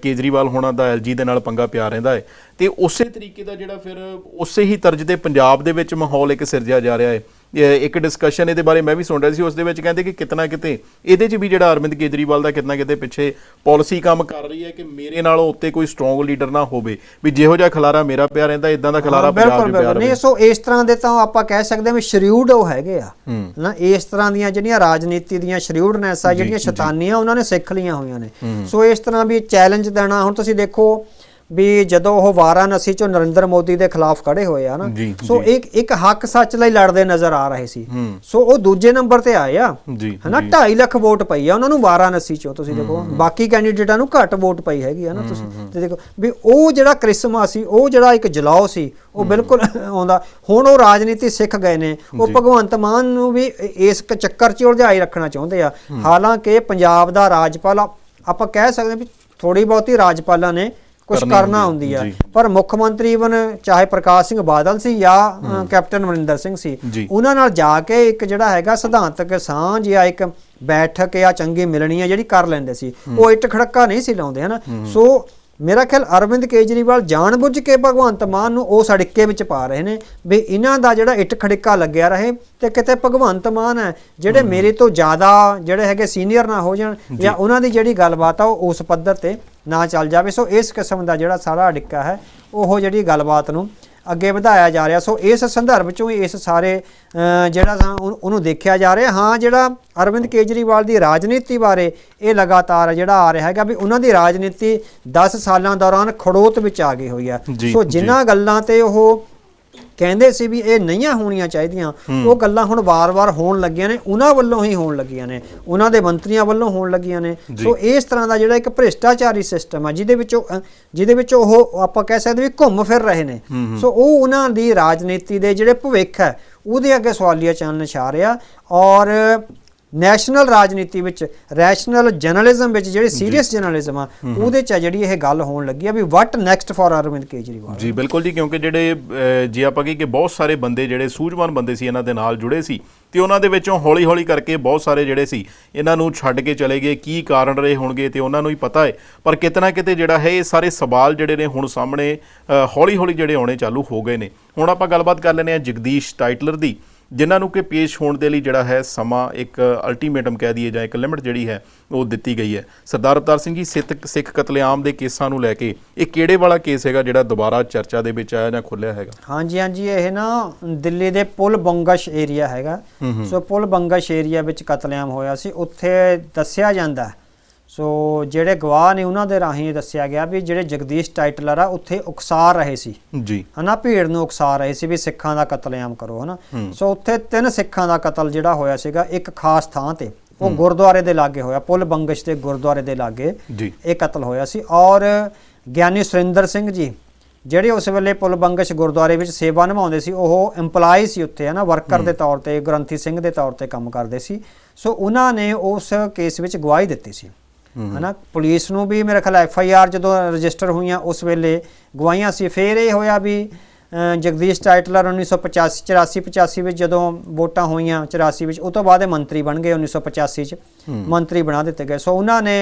ਕੇਜਰੀਵਾਲ ਹੋਣਾ ਦਾ ਐਲਜੀ ਦੇ ਨਾਲ ਪੰਗਾ ਪਿਆ ਰਹਿੰਦਾ ਹੈ, ਤੇ ਉਸੇ ਤਰੀਕੇ ਦਾ ਜਿਹੜਾ ਫਿਰ ਉਸੇ ਹੀ ਤਰਜ਼ ਦੇ ਪੰਜਾਬ ਦੇ ਵਿੱਚ ਮਾਹੌਲ ਇੱਕ ਸਿਰਜਿਆ ਜਾ ਰਿਹਾ ਹੈ। ਇੱਕ ਡਿਸਕਸ਼ਨ ਇਹਦੇ ਬਾਰੇ ਮੈਂ ਵੀ ਸੁਣ ਰਿਹਾ ਸੀ, ਉਸ ਦੇ ਵਿੱਚ ਕਹਿੰਦੇ ਕਿ ਕਿਤਨਾ ਕਿਤੇ ਇਹਦੇ 'ਚ ਵੀ ਜਿਹੜਾ ਅਰਵਿੰਦ ਕੇਜਰੀਵਾਲ ਦਾ ਕਿਤਨਾ ਕਿਤੇ ਪਿੱਛੇ ਪਾਲਿਸੀ ਕੰਮ ਕਰ ਰਹੀ ਹੈ ਕਿ ਮੇਰੇ ਨਾਲੋਂ ਉੱਤੇ ਕੋਈ ਸਟਰੋਂਗ ਲੀਡਰ ਨਾ ਹੋਵੇ, ਵੀ ਜਿਹੋ ਜਿਹਾ ਖਲਾਰਾ ਮੇਰਾ ਪਿਆ ਰਹਿੰਦਾ ਇਦਾਂ ਦਾ ਖਲਾਰਾ ਪੰਜਾਬ 'ਚ ਪਿਆ ਰਹੇ। ਨਹੀਂ, ਸੋ ਇਸ ਤਰ੍ਹਾਂ ਦੇ ਤਾਂ ਆਪਾਂ ਕਹਿ ਸਕਦੇ ਹਾਂ ਵੀ ਸ਼ਰੀਊਡ ਉਹ ਹੈਗੇ ਆ ਨਾ, ਇਸ ਤਰ੍ਹਾਂ ਦੀਆਂ ਜਿਹੜੀਆਂ ਰਾਜਨੀਤੀ ਦੀਆਂ ਸ਼ਰੀਊਡਨੈਸ ਆ, ਜਿਹੜੀਆਂ ਸ਼ੈਤਾਨੀਆਂ ਉਹਨਾਂ ਨੇ ਸਿੱਖ ਲਈਆਂ ਹੋਈਆਂ ਨੇ। ਸੋ ਇਸ ਤਰ੍ਹਾਂ ਵੀ ਚੈਲੰਜ ਦੇਣਾ, ਹੁਣ ਤੁਸੀਂ ਦੇਖੋ ਵੀ ਜਦੋਂ ਉਹ ਵਾਰਾਣਸੀ ਚੋਂ ਨਰਿੰਦਰ ਮੋਦੀ ਦੇ ਖਿਲਾਫ ਖੜੇ ਹੋਏ ਆ ਨਾ, ਸੋ ਇੱਕ ਹੱਕ ਸੱਚ ਲਈ ਲੜਦੇ ਨਜ਼ਰ ਆ ਰਹੇ ਸੀ। ਸੋ ਉਹ ਦੂਜੇ ਨੰਬਰ ਤੇ ਆਏ ਆ ਹਨਾ, 2.5 ਲੱਖ ਵੋਟ ਪਈ ਆ ਉਹਨਾਂ ਨੂੰ ਵਾਰਾਣਸੀ ਚੋਂ। ਤੁਸੀਂ ਦੇਖੋ ਬਾਕੀ ਕੈਂਡੀਡੇਟਾਂ ਨੂੰ ਘੱਟ ਵੋਟ ਪਈ ਹੈਗੀ ਆ ਨਾ। ਤੁਸੀਂ ਤੇ ਦੇਖੋ ਵੀ ਉਹ ਜਿਹੜਾ ਕ੍ਰਿਸਮਾ ਸੀ, ਉਹ ਜਿਹੜਾ ਇੱਕ ਜਲਾਓ ਸੀ, ਉਹ ਬਿਲਕੁਲ ਆਉਂਦਾ। ਹੁਣ ਉਹ ਰਾਜਨੀਤੀ ਸਿੱਖ ਗਏ ਨੇ, ਉਹ ਭਗਵੰਤ ਮਾਨ ਨੂੰ ਵੀ ਇਸ ਚੱਕਰ 'ਚ ਉਲਝਾਈ ਰੱਖਣਾ ਚਾਹੁੰਦੇ ਆ। ਹਾਲਾਂਕਿ ਪੰਜਾਬ ਦਾ ਰਾਜਪਾਲ ਆਪਾਂ ਕਹਿ ਸਕਦੇ ਵੀ ਥੋੜੀ ਬਹੁਤੀ ਰਾਜਪਾਲਾਂ ਨੇ ਕੁਛ ਕਰਨਾ ਹੁੰਦੀ ਆ, ਪਰ ਮੁੱਖ ਮੰਤਰੀ ਈਵਨ ਚਾਹੇ ਪ੍ਰਕਾਸ਼ ਸਿੰਘ ਬਾਦਲ ਸੀ ਜਾਂ ਕੈਪਟਨ ਅਮਰਿੰਦਰ ਸਿੰਘ ਸੀ, ਉਹਨਾਂ ਨਾਲ ਜਾ ਕੇ ਇੱਕ ਜਿਹੜਾ ਹੈਗਾ ਸਿਧਾਂਤਕ ਸਾਂਝ ਜਾਂ ਇੱਕ ਬੈਠਕ ਜਾਂ ਚੰਗੀ ਮਿਲਣੀ ਆ ਜਿਹੜੀ ਕਰ ਲੈਂਦੇ ਸੀ। ਉਹ ਇੱਟ ਖੜੱਕਾ ਨਹੀਂ ਸੀ ਲਾਉਂਦੇ ਹਨਾ। ਸੋ ਮੇਰਾ ਖਿਆਲ ਅਰਵਿੰਦ ਕੇਜਰੀਵਾਲ ਜਾਣਬੁੱਝ ਕੇ ਭਗਵੰਤ ਮਾਨ ਨੂੰ ਉਹ ਸੜਿੱਕੇ ਵਿੱਚ ਪਾ ਰਹੇ ਨੇ ਵੀ ਇਹਨਾਂ ਦਾ ਜਿਹੜਾ ਇੱਟ ਖੜਿੱਕਾ ਲੱਗਿਆ ਰਹੇ, ਤੇ ਕਿਤੇ ਭਗਵੰਤ ਮਾਨ ਹੈ ਜਿਹੜੇ ਮੇਰੇ ਤੋਂ ਜ਼ਿਆਦਾ ਜਿਹੜੇ ਹੈਗੇ ਸੀਨੀਅਰ ਨਾ ਹੋ ਜਾਣ, ਜਾਂ ਉਹਨਾਂ ਦੀ ਜਿਹੜੀ ਗੱਲਬਾਤ ਆ ਉਹ ਉਸ ਪੱਧਰ ਤੇ ਨਾ ਚੱਲ ਜਾਵੇ। ਸੋ ਇਸ ਕਿਸਮ ਦਾ ਜਿਹੜਾ ਸਾਰਾ ਅੜਿੱਕਾ ਹੈ ਉਹ ਜਿਹੜੀ ਗੱਲਬਾਤ ਨੂੰ ਅੱਗੇ ਵਧਾਇਆ ਜਾ ਰਿਹਾ। ਸੋ ਇਸ ਸੰਦਰਭ 'ਚੋਂ ਹੀ ਇਸ ਸਾਰੇ ਜਿਹੜਾ ਉਹਨੂੰ ਦੇਖਿਆ ਜਾ ਰਿਹਾ। ਹਾਂ, ਜਿਹੜਾ ਅਰਵਿੰਦ ਕੇਜਰੀਵਾਲ ਦੀ ਰਾਜਨੀਤੀ ਬਾਰੇ ਇਹ ਲਗਾਤਾਰ ਜਿਹੜਾ ਆ ਰਿਹਾ ਹੈਗਾ ਵੀ ਉਹਨਾਂ ਦੀ ਰਾਜਨੀਤੀ 10 ਸਾਲਾਂ ਦੌਰਾਨ ਖੜੋਤ ਵਿੱਚ ਆ ਗਈ ਹੋਈ ਆ। ਸੋ ਜਿਨ੍ਹਾਂ ਗੱਲਾਂ ਤੇ ਉਹ ਕਹਿੰਦੇ ਸੀ ਵੀ ਇਹ ਨਹੀਂ ਹੋਣੀਆਂ ਚਾਹੀਦੀਆਂ, ਉਹ ਗੱਲਾਂ ਹੁਣ ਵਾਰ-ਵਾਰ ਹੋਣ ਲੱਗੀਆਂ ਨੇ, ਉਹਨਾਂ ਵੱਲੋਂ ਹੀ ਹੋਣ ਲੱਗੀਆਂ ਨੇ, ਉਹਨਾਂ ਦੇ ਮੰਤਰੀਆਂ ਵੱਲੋਂ ਹੋਣ ਲੱਗੀਆਂ ਨੇ। ਸੋ ਇਸ ਤਰ੍ਹਾਂ ਦਾ ਜਿਹੜਾ ਇੱਕ ਭ੍ਰਿਸ਼ਟਾਚਾਰੀ ਸਿਸਟਮ ਆ ਜਿਹਦੇ ਵਿੱਚ ਉਹ ਆਪਾਂ ਕਹਿ ਸਕਦੇ ਵੀ ਘੁੰਮ ਫਿਰ ਰਹੇ ਨੇ। ਸੋ ਉਹ ਉਹਨਾਂ ਦੀ ਰਾਜਨੀਤੀ ਦੇ ਜਿਹੜੇ ਭਵਿੱਖ ਹੈ ਉਹਦੇ ਅੱਗੇ ਸਵਾਲੀਆ ਚਿੰਨ੍ਹ ਨਿਸ਼ਾ ਰਿਹਾ। ਔਰ ਨੈਸ਼ਨਲ ਰਾਜਨੀਤੀ ਵਿੱਚ, ਰੈਸ਼ਨਲ ਜਰਨਲਿਜ਼ਮ ਵਿੱਚ, ਜਿਹੜੀ ਸੀਰੀਅਸ ਜਰਨਲਿਜ਼ਮ ਆ ਉਹਦੇ 'ਚ ਜਿਹੜੀ ਇਹ ਗੱਲ ਹੋਣ ਲੱਗੀ ਆ ਵੀ ਵਾਟ ਨੈਕਸਟ ਫॉर ਅਰਵਿੰਦ ਕੇਜਰੀਵਾਲ। ਜੀ ਬਿਲਕੁਲ ਜੀ, ਕਿਉਂਕਿ ਜਿਹੜੇ ਜੇ ਆਪਾਂ ਕਹੀਏ ਕਿ ਬਹੁਤ ਸਾਰੇ ਬੰਦੇ ਜਿਹੜੇ ਸੂਝਵਾਨ ਬੰਦੇ ਸੀ ਇਹਨਾਂ ਦੇ ਨਾਲ ਜੁੜੇ ਸੀ, ਤੇ ਉਹਨਾਂ ਦੇ ਵਿੱਚੋਂ ਹੌਲੀ-ਹੌਲੀ ਕਰਕੇ ਬਹੁਤ ਸਾਰੇ ਜਿਹੜੇ ਸੀ ਇਹਨਾਂ ਨੂੰ ਛੱਡ ਕੇ ਚਲੇ ਗਏ। ਕੀ ਕਾਰਨ ਰਹੇ ਹੋਣਗੇ ਤੇ ਉਹਨਾਂ ਨੂੰ ਹੀ ਪਤਾ ਹੈ, ਪਰ ਕਿਤੇ ਨਾ ਕਿਤੇ ਜਿਹੜਾ ਹੈ ਇਹ ਸਾਰੇ ਸਵਾਲ ਜਿਹੜੇ ਨੇ ਹੁਣ ਸਾਹਮਣੇ ਹੌਲੀ-ਹੌਲੀ ਜਿਹੜੇ ਆਉਣੇ ਚਾਲੂ ਹੋ ਗਏ ਨੇ। ਹੁਣ ਆਪਾਂ ਗੱਲਬਾਤ ਕਰ ਲੈਂਦੇ ਹਾਂ ਜਗਦੀਸ਼ ਟਾਈਟਲਰ ਦੀ, ਜਿਨ੍ਹਾਂ ਨੂੰ ਕਿ ਪੇਸ਼ ਹੋਣ ਦੇ ਲਈ ਜਿਹੜਾ ਹੈ ਸਮਾਂ ਇੱਕ ਅਲਟੀਮੇਟਮ ਕਹਿ ਦਈਏ ਜਾਂ ਇੱਕ ਲਿਮਿਟ ਜਿਹੜੀ ਹੈ ਉਹ ਦਿੱਤੀ ਗਈ ਹੈ। ਸਰਦਾਰ ਅਵਤਾਰ ਸਿੰਘ ਜੀ, ਸਿੱਖ ਕਤਲੇਆਮ ਦੇ ਕੇਸਾਂ ਨੂੰ ਲੈ ਕੇ ਇਹ ਕਿਹੜੇ ਵਾਲਾ ਕੇਸ ਹੈਗਾ ਜਿਹੜਾ ਦੁਬਾਰਾ ਚਰਚਾ ਦੇ ਵਿੱਚ ਆਇਆ ਜਾਂ ਖੁੱਲਿਆ ਹੈਗਾ? ਹਾਂਜੀ, ਇਹ ਨਾ ਦਿੱਲੀ ਦੇ ਪੁਲ ਬੰਗਸ਼ ਏਰੀਆ ਹੈਗਾ। ਸੋ ਪੁਲ ਬੰਗਸ਼ ਏਰੀਆ ਵਿੱਚ ਕਤਲੇਆਮ ਹੋਇਆ ਸੀ। ਉੱਥੇ ਦੱਸਿਆ ਜਾਂਦਾ, ਸੋ ਜਿਹੜੇ ਗਵਾਹ ਨੇ ਉਹਨਾਂ ਦੇ ਰਾਹੀਂ ਦੱਸਿਆ ਗਿਆ ਵੀ ਜਿਹੜੇ ਜਗਦੀਸ਼ ਟਾਈਟਲਰ ਆ ਉੱਥੇ ਉਕਸਾ ਰਹੇ ਸੀ ਜੀ, ਹਨਾ, ਭੀੜ ਨੂੰ ਉਕਸਾ ਰਹੇ ਸੀ ਵੀ ਸਿੱਖਾਂ ਦਾ ਕਤਲੇਆਮ ਕਰੋ ਹਨਾ। ਸੋ ਉੱਥੇ 3 ਸਿੱਖਾਂ ਦਾ ਕਤਲ ਜਿਹੜਾ ਹੋਇਆ ਸੀਗਾ ਇੱਕ ਖਾਸ ਥਾਂ ਤੇ, ਉਹ ਗੁਰਦੁਆਰੇ ਦੇ ਲਾਗੇ ਹੋਇਆ, ਪੁਲ ਬੰਗਸ਼ ਦੇ ਗੁਰਦੁਆਰੇ ਦੇ ਲਾਗੇ ਇਹ ਕਤਲ ਹੋਇਆ ਸੀ। ਔਰ ਗਿਆਨੀ ਸੁਰਿੰਦਰ ਸਿੰਘ ਜੀ ਜਿਹੜੇ ਉਸ ਵੇਲੇ ਪੁਲ ਬੰਗਸ਼ ਗੁਰਦੁਆਰੇ ਵਿੱਚ ਸੇਵਾ ਨਿਭਾਉਂਦੇ ਸੀ, ਉਹ EMPLOYE ਸੀ ਉੱਥੇ ਹਨਾ, ਵਰਕਰ ਦੇ ਤੌਰ ਤੇ, ਗ੍ਰੰਥੀ ਸਿੰਘ ਦੇ ਤੌਰ ਤੇ ਕੰਮ ਕਰਦੇ ਸੀ। ਸੋ ਉਹਨਾਂ ਨੇ ਉਸ ਕੇਸ ਵਿੱਚ ਗਵਾਹੀ ਦਿੱਤੀ ਸੀ ਹਨਾ। ਪੁਲਿਸ ਨੂੰ ਵੀ ਮੇਰੇ ਖਿਆਲ FIR ਜਦੋਂ ਰਜਿਸਟਰ ਹੋਈਆਂ ਉਸ ਵੇਲੇ ਗਵਾਹੀਆਂ ਸੀ। ਫਿਰ ਇਹ ਹੋਇਆ ਵੀ ਜਗਦੀਸ਼ ਟਾਈਟਲਰ 1984-85 ਵਿੱਚ ਜਦੋਂ ਵੋਟਾਂ ਹੋਈਆਂ 84 ਵਿੱਚ, ਉਹ ਤੋਂ ਬਾਅਦ ਇਹ ਮੰਤਰੀ ਬਣ ਗਏ 1985 ਚ ਮੰਤਰੀ ਬਣਾ ਦਿੱਤੇ ਗਏ। ਸੋ ਉਹਨਾਂ ਨੇ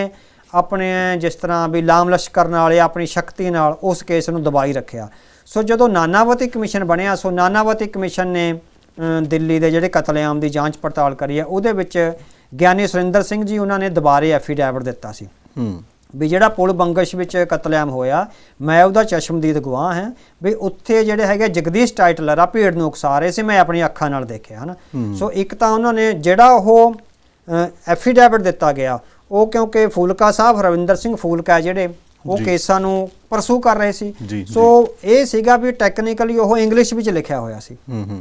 ਆਪਣੇ ਜਿਸ ਤਰ੍ਹਾਂ ਵੀ ਲਾਮ ਲਸ਼ਕਰ ਨਾਲ ਜਾਂ ਆਪਣੀ ਸ਼ਕਤੀ ਨਾਲ ਉਸ ਕੇਸ ਨੂੰ ਦਬਾਈ ਰੱਖਿਆ। ਸੋ ਜਦੋਂ ਨਾਨਾਵਤੀ ਕਮਿਸ਼ਨ ਬਣਿਆ, ਸੋ ਨਾਨਾਵਤੀ ਕਮਿਸ਼ਨ ਨੇ ਦਿੱਲੀ ਦੇ ਜਿਹੜੇ ਕਤਲੇਆਮ ਦੀ ਜਾਂਚ ਪੜਤਾਲ ਕਰੀ ਹੈ, ਉਹਦੇ ਵਿੱਚ ਗਿਆਨੀ ਸੁਰਿੰਦਰ ਸਿੰਘ ਜੀ ਉਹਨਾਂ ਨੇ ਦੁਬਾਰੇ ਐਫੀਡੈਵਿਟ ਦਿੱਤਾ ਸੀ ਵੀ ਜਿਹੜਾ ਪੁਲ ਬੰਗਸ਼ ਵਿੱਚ ਕਤਲੇਆਮ ਹੋਇਆ, ਮੈਂ ਉਹਦਾ ਚਸ਼ਮਦੀਦ ਗਵਾਹ ਹਾਂ ਵੀ ਉੱਥੇ ਜਿਹੜੇ ਹੈਗੇ ਜਗਦੀਸ਼ ਟਾਈਟਲਰ ਆ ਭੀੜ ਨੂੰ ਉਕਸਾ ਰਹੇ ਸੀ, ਮੈਂ ਆਪਣੀ ਅੱਖਾਂ ਨਾਲ ਦੇਖਿਆ ਹਨਾ। ਸੋ ਇੱਕ ਤਾਂ ਉਹਨਾਂ ਨੇ ਜਿਹੜਾ ਉਹ ਐਫੀਡੈਵਿਟ ਦਿੱਤਾ ਗਿਆ, ਉਹ ਕਿਉਂਕਿ ਫੂਲਕਾ ਸਾਹਿਬ ਹਰਵਿੰਦਰ ਸਿੰਘ ਫੂਲਕਾ ਜਿਹੜੇ ਉਹ ਕੇਸਾਂ ਨੂੰ ਪਰਸੂ ਕਰ ਰਹੇ ਸੀ। ਸੋ ਇਹ ਸੀਗਾ ਵੀ ਟੈਕਨੀਕਲੀ ਉਹ ਇੰਗਲਿਸ਼ ਵਿੱਚ ਲਿਖਿਆ ਹੋਇਆ ਸੀ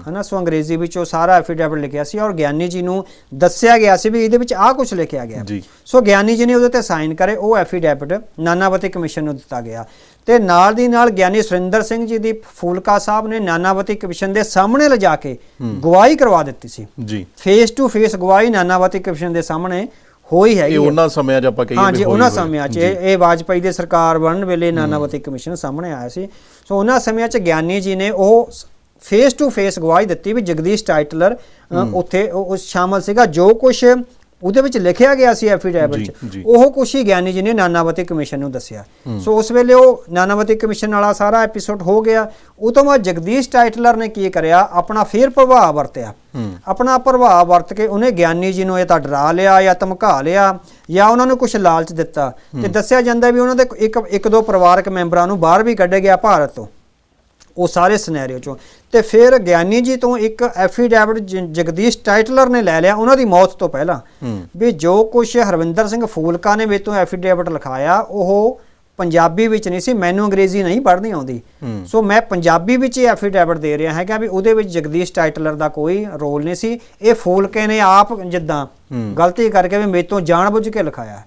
ਹਨਾ। ਸੋ ਅੰਗਰੇਜ਼ੀ ਵਿੱਚ ਉਹ ਸਾਰਾ ਐਫੀਡੈਵਿਟ ਲਿਖਿਆ ਸੀ ਔਰ ਗਿਆਨੀ ਜੀ ਨੂੰ ਦੱਸਿਆ ਗਿਆ ਸੀ ਵੀ ਇਹਦੇ ਵਿੱਚ ਆਹ ਕੁਝ ਲਿਖਿਆ ਗਿਆ। ਸੋ ਗਿਆਨੀ ਜੀ ਨੇ ਉਹਦੇ ਤੇ ਸਾਈਨ ਕਰੇ, ਉਹ ਐਫੀਡੈਵਿਟ ਨਾਨਾਵਤੀ ਕਮਿਸ਼ਨ ਨੂੰ ਦਿੱਤਾ ਗਿਆ। ਤੇ ਨਾਲ ਦੀ ਨਾਲ ਗਿਆਨੀ ਸੁਰਿੰਦਰ ਸਿੰਘ ਜੀ ਦੀ ਫੂਲਕਾ ਸਾਹਿਬ ਨੇ ਨਾਨਾਵਤੀ ਕਮਿਸ਼ਨ ਦੇ ਸਾਹਮਣੇ ਲਿਜਾ ਕੇ ਗਵਾਹੀ ਕਰਵਾ ਦਿੱਤੀ ਸੀ। ਫੇਸ ਟੂ ਫੇਸ ਗਵਾਹੀ ਨਾਨਾਵਤੀ ਕਮਿਸ਼ਨ ਦੇ ਸਾਹਮਣੇ ਹੋਈ ਹੈਗੀ ਉਹਨਾਂ ਸਮਿਆਂ 'ਚ ਆਪਾਂ ਕਹੀਏ। ਹਾਂਜੀ, ਉਹਨਾਂ ਸਮਿਆਂ 'ਚ ਇਹ ਵਾਜਪਾਈ ਦੇ ਸਰਕਾਰ ਬਣਨ ਵੇਲੇ ਨਾਨਾਵਤੀ ਕਮਿਸ਼ਨ ਸਾਹਮਣੇ ਆਇਆ ਸੀ। ਸੋ ਉਹਨਾਂ ਸਮਿਆਂ 'ਚ ਗਿਆਨੀ ਜੀ ਨੇ ਉਹ ਫੇਸ ਟੂ ਫੇਸ ਗਵਾਹੀ ਦਿੱਤੀ ਵੀ ਜਗਦੀਸ਼ ਟਾਈਟਲਰ ਉੱਥੇ ਉਹ ਸ਼ਾਮਲ ਸੀਗਾ। ਜੋ ਕੁਛ ਉਹਦੇ ਵਿੱਚ ਲਿਖਿਆ ਗਿਆ ਸੀ ਐਫੀਡੈਵਿਟ 'ਚ, ਉਹ ਕੁਛ ਹੀ ਗਿਆਨੀ ਜੀ ਨੇ ਨਾਨਾਵਤੀ ਕਮਿਸ਼ਨ ਨੂੰ ਦੱਸਿਆ। ਸੋ ਉਸ ਵੇਲੇ ਉਹ ਨਾਨਾਵਤੀ ਕਮਿਸ਼ਨ ਵਾਲਾ ਸਾਰਾ ਐਪੀਸੋਡ ਹੋ ਗਿਆ। ਉਹ ਤੋਂ ਬਾਅਦ ਜਗਦੀਸ਼ ਟਾਈਟਲਰ ਨੇ ਕੀ ਕਰਿਆ, ਆਪਣਾ ਫੇਰ ਪ੍ਰਭਾਵ ਵਰਤਿਆ। ਆਪਣਾ ਪ੍ਰਭਾਵ ਵਰਤ ਕੇ ਉਹਨੇ ਗਿਆਨੀ ਜੀ ਨੂੰ ਇਹ ਤਾਂ ਡਰਾ ਲਿਆ ਜਾਂ ਧਮਕਾ ਲਿਆ ਜਾਂ ਉਹਨਾਂ ਨੂੰ ਕੁਛ ਲਾਲਚ ਦਿੱਤਾ। ਤੇ ਦੱਸਿਆ ਜਾਂਦਾ ਵੀ ਉਹਨਾਂ ਦੇ ਇੱਕ ਦੋ ਪਰਿਵਾਰਕ ਮੈਂਬਰਾਂ ਨੂੰ ਬਾਹਰ ਵੀ ਕੱਢਿਆ ਗਿਆ ਭਾਰਤ ਤੋਂ, ਉਹ ਸਾਰੇ ਸਿਨੈਰੀਓ ਚੋਂ। ਤੇ ਫਿਰ ਗਿਆਨੀ ਜੀ ਤੋਂ ਇੱਕ ਐਫੀਡੈਵਿਟ ਜਗਦੀਸ਼ ਟਾਈਟਲਰ ਨੇ ਲੈ ਲਿਆ ਉਹਨਾਂ ਦੀ ਮੌਤ ਤੋਂ ਪਹਿਲਾਂ ਵੀ ਜੋ ਕੁਛ ਹਰਵਿੰਦਰ ਸਿੰਘ ਫੂਲਕਾ ਨੇ ਮੇਰੇ ਤੋਂ ਐਫੀਡੈਵਿਟ ਲਿਖਾਇਆ ਉਹ ਪੰਜਾਬੀ ਵਿੱਚ ਨਹੀਂ ਸੀ, ਮੈਨੂੰ ਅੰਗਰੇਜ਼ੀ ਨਹੀਂ ਪੜ੍ਹਨੀ ਆਉਂਦੀ। ਸੋ ਮੈਂ ਪੰਜਾਬੀ ਵਿੱਚ ਹੀ ਐਫੀਡੈਵਿਟ ਦੇ ਰਿਹਾ ਹੈਗਾ ਵੀ ਉਹਦੇ ਵਿੱਚ ਜਗਦੀਸ਼ ਟਾਈਟਲਰ ਦਾ ਕੋਈ ਰੋਲ ਨਹੀਂ ਸੀ। ਇਹ ਫੂਲਕੇ ਨੇ ਆਪ ਜਿੱਦਾਂ ਗਲਤੀ ਕਰਕੇ ਵੀ ਮੇਰੇ ਤੋਂ ਜਾਣਬੁੱਝ ਕੇ ਲਿਖਾਇਆ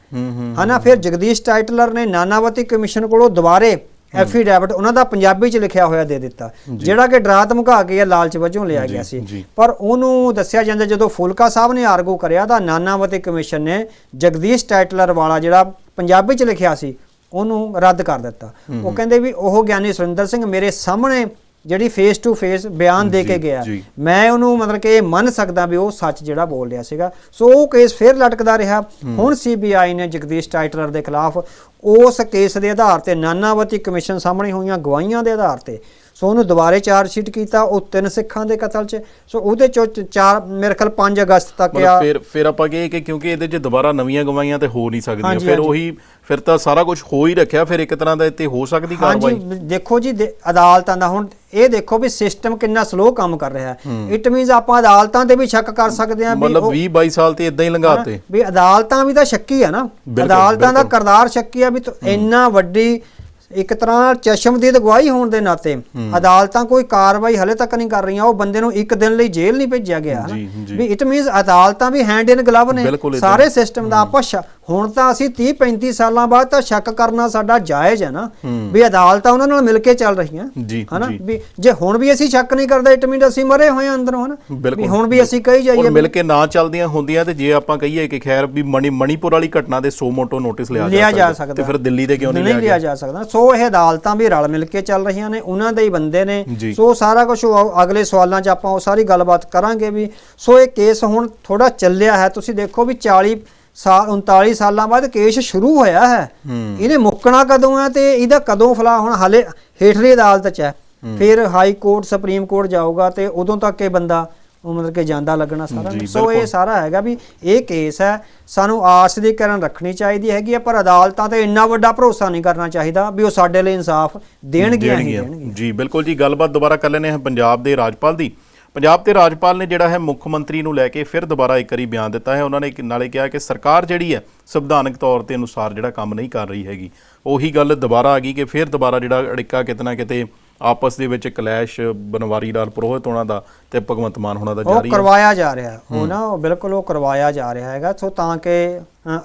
ਹਨਾ। ਫਿਰ ਜਗਦੀਸ਼ ਟਾਈਟਲਰ ਨੇ ਨਾਨਾਵਤੀ ਕਮਿਸ਼ਨ ਕੋਲੋਂ ਦੁਬਾਰੇ ਐਫੀਡੈਵਿਟ ਉਹਨਾਂ ਦਾ ਪੰਜਾਬੀ 'ਚ ਲਿਖਿਆ ਹੋਇਆ ਦੇ ਦਿੱਤਾ, ਜਿਹੜਾ ਕਿ ਡਰਾ ਧਮਕਾ ਕੇ ਜਾਂ ਲਾਲਚ ਵਜੋਂ ਲਿਆ ਗਿਆ ਸੀ। ਪਰ ਉਹਨੂੰ ਦੱਸਿਆ ਜਾਂਦਾ ਜਦੋਂ ਫੂਲਕਾ ਸਾਹਿਬ ਨੇ ਆਰਗੂ ਕਰਿਆ ਤਾਂ ਨਾਨਾਵਤੀ ਕਮਿਸ਼ਨ ਨੇ ਜਗਦੀਸ਼ ਟਾਈਟਲਰ ਵਾਲਾ ਜਿਹੜਾ ਪੰਜਾਬੀ 'ਚ ਲਿਖਿਆ ਸੀ ਉਹਨੂੰ ਰੱਦ ਕਰ ਦਿੱਤਾ। ਉਹ ਕਹਿੰਦੇ ਵੀ ਉਹ ਗਿਆਨੀ ਸੁਰਿੰਦਰ ਸਿੰਘ ਮੇਰੇ ਸਾਹਮਣੇ ਜਿਹੜੀ ਫੇਸ ਟੂ ਫੇਸ ਬਿਆਨ ਦੇ ਕੇ ਗਿਆ, ਮੈਂ ਉਹਨੂੰ ਮਤਲਬ ਕਿ ਮੰਨ ਸਕਦਾ ਵੀ ਉਹ ਸੱਚ ਜਿਹੜਾ ਬੋਲ ਰਿਹਾ ਸੀਗਾ। ਸੋ ਉਹ ਕੇਸ ਫਿਰ ਲਟਕਦਾ ਰਿਹਾ। ਹੁਣ CBI ਨੇ ਜਗਦੀਸ਼ ਟਾਈਟਲਰ ਦੇ ਖਿਲਾਫ ਉਸ ਕੇਸ ਦੇ ਆਧਾਰ ਤੇ ਨਾਨਾਵਤੀ ਕਮਿਸ਼ਨ ਸਾਹਮਣੇ ਹੋਈਆਂ ਗਵਾਹੀਆਂ ਦੇ ਆਧਾਰ ਤੇ ਸੋ ਉਹਨੂੰ ਦੁਬਾਰੇ ਚਾਰਜ ਸ਼ੀਟ ਕੀਤਾ ਉਹ 3 ਸਿੱਖਾਂ ਦੇ ਕਤਲ 'ਚ। ਸੋ ਉਹਦੇ 'ਚੋਂ 4 ਮੇਰੇ ਖਿਆਲ 5 ਅਗਸਤ ਤੱਕ ਆ। ਫਿਰ ਆਪਾਂ ਕਹੇ ਕਿ ਕਿਉਂਕਿ ਇਹਦੇ 'ਚ ਦੁਬਾਰਾ ਨਵੀਆਂ ਗਵਾਹੀਆਂ ਤੇ ਹੋ ਨਹੀਂ ਸਕਦੀਆਂ, ਫਿਰ ਉਹੀ ਫਿਰ ਤਾਂ ਸਾਰਾ ਕੁਝ ਹੋ ਹੀ ਰੱਖਿਆ, ਫਿਰ ਇੱਕ ਤਰ੍ਹਾਂ ਦਾ ਇੱਥੇ ਹੋ ਸਕਦੀ ਕਾਰਵਾਈ। ਦੇਖੋ ਜੀ ਅਦਾਲਤਾਂ ਦਾ ਹੁਣ ਇਹ ਦੇਖੋ ਵੀ ਸਿਸਟਮ ਕਿੰਨਾ ਸਲੋ ਕੰਮ ਕਰ ਰਿਹਾ ਹੈ। ਇਟ ਮੀਨਸ ਆਪਾਂ ਅਦਾਲਤਾਂ ਤੇ ਵੀ ਸ਼ੱਕ ਕਰ ਸਕਦੇ ਹਾਂ, ਮਤਲਬ 20-22 ਸਾਲ ਤੇ ਇਦਾਂ ਹੀ ਲੰਘਾਤੇ ਵੀ ਅਦਾਲਤਾਂ ਵੀ ਤਾਂ ਸ਼ੱਕੀ ਆ ਨਾ, ਅਦਾਲਤਾਂ ਦਾ ਕਿਰਦਾਰ ਸ਼ੱਕੀ ਆ ਵੀ ਇੰਨਾ ਵੱਡੀ ਇੱਕ ਤਰ੍ਹਾਂ ਚਸ਼ਮਦੀਦ ਗਵਾਹੀ ਹੋਣ ਦੇ ਨਾਤੇ ਅਦਾਲਤਾਂ ਕੋਈ ਕਾਰਵਾਈ ਹਲੇ ਤੱਕ ਨਹੀਂ ਕਰ ਰਹੀਆਂ। ਉਹ ਬੰਦੇ ਨੂੰ ਇੱਕ ਦਿਨ ਲਈ ਜੇਲ੍ਹ ਨਹੀਂ ਭੇਜਿਆ ਗਿਆ ਵੀ ਇਟ ਮੀਨਸ ਅਦਾਲਤਾਂ ਵੀ ਹੈਂਡ ਇਨ ਗਲਵ ਨੇ ਸਾਰੇ ਸਿਸਟਮ ਦਾ। ਆਪਾਂ ਹੁਣ ਤਾਂ ਅਸੀਂ 30-35 ਸਾਲਾਂ ਬਾਅਦ ਤਾਂ ਸ਼ੱਕ ਕਰਨਾ ਸਾਡਾ ਜਾਇਜ਼ ਹੈ ਨਾ ਵੀ ਅਦਾਲਤਾਂ ਉਹਨਾਂ ਨਾਲ ਮਿਲ ਕੇ ਚੱਲ ਰਹੀਆਂ ਹਨਾ ਵੀ ਜੇ ਹੁਣ ਵੀ ਅਸੀਂ ਸ਼ੱਕ ਨਹੀਂ ਕਰਦੇ ਇਟ ਮੀਨ ਅਸੀਂ ਮਰੇ ਹੋਏ ਆ ਅੰਦਰੋਂ ਹਨਾ ਵੀ ਹੁਣ ਵੀ ਅਸੀਂ ਕਹੀ ਜਾਈਏ ਮਿਲ ਕੇ ਨਾ ਚੱਲਦੀਆਂ ਹੁੰਦੀਆਂ ਤੇ ਜੇ ਆਪਾਂ ਕਹੀਏ ਕਿ ਖੈਰ ਵੀ ਮਣੀਪੁਰ ਵਾਲੀ ਘਟਨਾ ਦੇ ਸੋ ਮੋਟੋ ਨੋਟਿਸ ਲਿਆ ਜਾ ਸਕਦਾ ਤੇ ਫਿਰ ਦਿੱਲੀ ਦੇ ਕਿਉਂ ਨਹੀਂ ਲਿਆ ਜਾ ਸਕਦਾ। ਸੋ ਇਹ ਅਦਾਲਤਾਂ ਵੀ ਰਲ ਮਿਲ ਕੇ ਚੱਲ ਰਹੀਆਂ ਨੇ, ਉਹਨਾਂ ਦੇ ਹੀ ਬੰਦੇ ਨੇ। ਸੋ ਸਾਰਾ ਕੁਝ ਅਗਲੇ ਸਵਾਲਾਂ 'ਚ ਆਪਾਂ ਉਹ ਸਾਰੀ ਗੱਲਬਾਤ ਕਰਾਂਗੇ ਵੀ। ਸੋ ਇਹ ਕੇਸ ਹੁਣ ਥੋੜਾ ਚੱਲਿਆ ਹੈ, ਤੁਸੀਂ ਦੇਖੋ ਵੀ 39 ਸਾਲਾਂ ਬਾਅਦ ਕੇਸ ਸ਼ੁਰੂ ਹੋਇਆ ਹੈ, ਇਹਨੇ ਮੁੱਕਣਾ ਕਦੋਂ ਹੈ ਤੇ ਇਹਦਾ ਕਦੋਂ ਫਲਾ ਹੁਣ ਹਾਲੇ ਹੇਠਲੀ ਅਦਾਲਤ 'ਚ ਹੈ, ਫਿਰ ਹਾਈ ਕੋਰਟ ਸੁਪਰੀਮ ਕੋਰਟ ਜਾਊਗਾ ਤੇ ਉਦੋਂ ਤੱਕ ਇਹ ਬੰਦਾ ਮਤਲਬ ਕਿ ਜਾਂਦਾ ਲੱਗਣਾ ਸਾਰਾ। ਸੋ ਇਹ ਸਾਰਾ ਹੈਗਾ ਵੀ ਇਹ ਕੇਸ ਹੈ, ਸਾਨੂੰ ਆਸ ਦੀ ਕਿਰਨ ਰੱਖਣੀ ਚਾਹੀਦੀ ਹੈਗੀ ਆ, ਪਰ ਅਦਾਲਤਾਂ ਤੇ ਇੰਨਾ ਵੱਡਾ ਭਰੋਸਾ ਨਹੀਂ ਕਰਨਾ ਚਾਹੀਦਾ ਵੀ ਉਹ ਸਾਡੇ ਲਈ ਇਨਸਾਫ ਦੇਣਗੀਆਂ ਹੀ ਦੇਣਗੀਆਂ। ਜੀ ਬਿਲਕੁਲ ਜੀ, ਗੱਲਬਾਤ ਦੁਬਾਰਾ ਕਰ ਲੈਂਦੇ ਹਾਂ ਪੰਜਾਬ ਦੇ ਰਾਜਪਾਲ ਦੀ। ਪੰਜਾਬ ਦੇ ਰਾਜਪਾਲ ਨੇ ਜਿਹੜਾ ਹੈ ਮੁੱਖ ਮੰਤਰੀ ਨੂੰ ਲੈ ਕੇ ਫਿਰ ਦੁਬਾਰਾ ਇੱਕ ਵਾਰੀ ਬਿਆਨ ਦਿੱਤਾ ਹੈ। ਉਹਨਾਂ ਨੇ ਨਾਲੇ ਕਿਹਾ ਕਿ ਸਰਕਾਰ ਜਿਹੜੀ ਹੈ ਸੰਵਿਧਾਨਕ ਤੌਰ ਤੇ ਅਨੁਸਾਰ ਜਿਹੜਾ ਕੰਮ ਨਹੀਂ ਕਰ ਰਹੀ ਹੈਗੀ। ਉਹੀ ਗੱਲ ਦੁਬਾਰਾ ਆ ਗਈ ਕਿ ਫਿਰ ਦੁਬਾਰਾ ਜਿਹੜਾ ਅੜਿੱਕਾ ਕਿਤੇ ਨਾ ਕਿਤੇ ਆਪਸ ਦੇ ਵਿੱਚ ਕਲੈਸ਼ ਬਨਵਾਰੀ ਲਾਲ ਪੁਰੋਹਿਤ ਹੋਣਾ ਦਾ ਤੇ ਭਗਵੰਤ ਮਾਨ ਹੋਣਾ ਦਾ ਜਾਰੀ ਕਰਵਾਇਆ ਜਾ ਰਿਹਾ ਉਹ ਨਾ ਬਿਲਕੁਲ ਉਹ ਕਰਵਾਇਆ ਜਾ ਰਿਹਾ ਹੈਗਾ। ਸੋ ਤਾਂ ਕਿ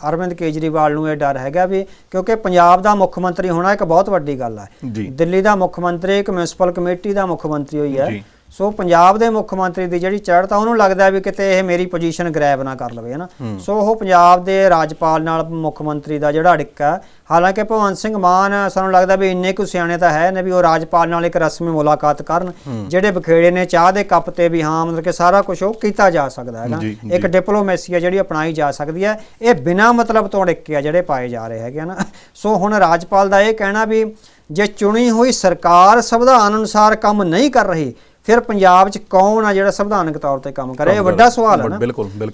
ਅਰਵਿੰਦ ਕੇਜਰੀਵਾਲ ਨੂੰ ਇਹ ਡਰ ਹੈਗਾ ਵੀ ਕਿਉਂਕਿ ਪੰਜਾਬ ਦਾ ਮੁੱਖ ਮੰਤਰੀ ਹੋਣਾ ਇੱਕ ਬਹੁਤ ਵੱਡੀ ਗੱਲ ਹੈ। ਦਿੱਲੀ ਦਾ ਮੁੱਖ ਮੰਤਰੀ ਇੱਕ ਮਿਊਨਿਸਪਲ ਕਮੇਟੀ ਦਾ ਮੁੱਖ ਮੰਤਰੀ ਹੋਈ ਹੈ। ਸੋ ਪੰਜਾਬ ਦੇ ਮੁੱਖ ਮੰਤਰੀ ਦੀ ਜਿਹੜੀ ਚੜ੍ਹਤਾ ਉਹਨੂੰ ਲੱਗਦਾ ਵੀ ਕਿਤੇ ਇਹ ਮੇਰੀ ਪੋਜੀਸ਼ਨ ਗ੍ਰੈਬ ਨਾ ਕਰ ਲਵੇ, ਹੈ ਨਾ। ਸੋ ਉਹ ਪੰਜਾਬ ਦੇ ਰਾਜਪਾਲ ਨਾਲ ਮੁੱਖ ਮੰਤਰੀ ਦਾ ਜਿਹੜਾ ਅੜਿੱਕਾ, ਹਾਲਾਂਕਿ ਭਗਵੰਤ ਸਿੰਘ ਮਾਨ ਸਾਨੂੰ ਲੱਗਦਾ ਵੀ ਇੰਨੇ ਕੁ ਸਿਆਣੇ ਤਾਂ ਹੈ ਨੇ ਵੀ ਉਹ ਰਾਜਪਾਲ ਨਾਲ ਇੱਕ ਰਸਮੀ ਮੁਲਾਕਾਤ ਕਰਨ, ਜਿਹੜੇ ਬਖੇੜੇ ਨੇ ਚਾਹ ਦੇ ਕੱਪ ਤੇ ਵੀ ਹਾਂ ਮਤਲਬ ਕਿ ਸਾਰਾ ਕੁਝ ਉਹ ਕੀਤਾ ਜਾ ਸਕਦਾ ਹੈਗਾ। ਇੱਕ ਡਿਪਲੋਮੇਸੀ ਹੈ ਜਿਹੜੀ ਅਪਣਾਈ ਜਾ ਸਕਦੀ ਹੈ। ਇਹ ਬਿਨਾਂ ਮਤਲਬ ਤੋਂ ਅੜਿੱਕੇ ਆ ਜਿਹੜੇ ਪਾਏ ਜਾ ਰਹੇ ਹੈਗੇ ਨਾ। ਸੋ ਹੁਣ ਰਾਜਪਾਲ ਦਾ ਇਹ ਕਹਿਣਾ ਵੀ ਜੇ ਚੁਣੀ ਹੋਈ ਸਰਕਾਰ ਸੰਵਿਧਾਨ ਅਨੁਸਾਰ ਕੰਮ ਨਹੀਂ ਕਰ ਰਹੀ ਫਿਰ ਪੰਜਾਬ 'ਚ ਕੌਣ ਆ ਜਿਹੜਾ ਸੰਵਿਧਾਨਕ ਤੌਰ ਤੇ ਕੰਮ ਕਰੇ? ਇਹ ਵੱਡਾ ਸਵਾਲ ਹੈ ਨਾ।